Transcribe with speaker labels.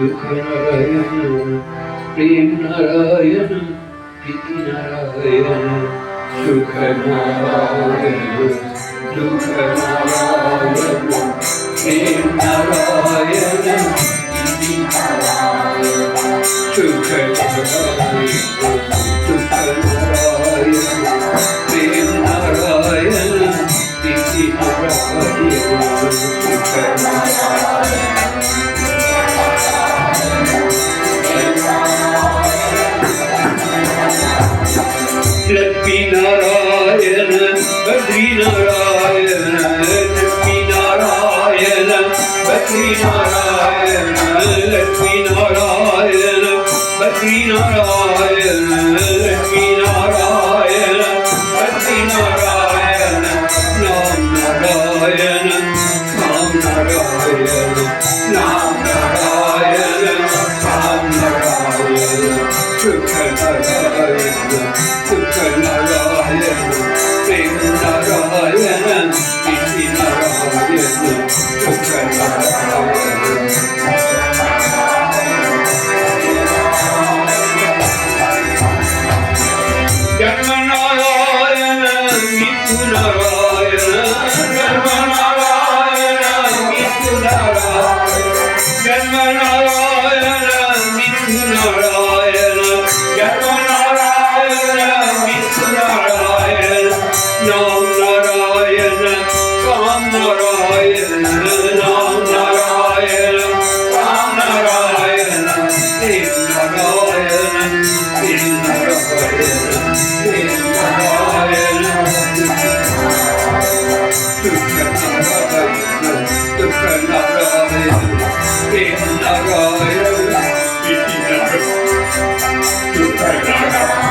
Speaker 1: सुख नारायण प्रेम नारायण प्रीति नारायण सुख नारायण दुख नारायण प्रेम नारायण प्रीति नारायण सुख नारायण दुख नारायण प्रेम नारायण प्रीति नारायण सुख नारायण लक्ष्मी नारायण बद्री नारायण लक्ष्मी नारायण बद्री नारायण लक्ष्मी नारायण बद्री नारायण लक्ष्मी नारायण बद्री नारायण नाम नारायण नाम नारायण नाम नारायण नाम नारायण सुख नारायण सुख नारायण प्रेम नारायण प्रीति नारायण सुख नारायण जन्म नारायण मृत्यु नारायण जन्म नारायण मृत्यु नारायण जन्म नारायण मृत्यु नारायण जन्म नारायण मृत्यु नारायण नाम नारायण काम नारायण नाम नारायण काम नारायण प्रेम नारायण प्रेम नारायण प्रेम नारायण दुख नारायण दुख नारायण प्रेम नारायण प्रीति नारायण सुख नारायण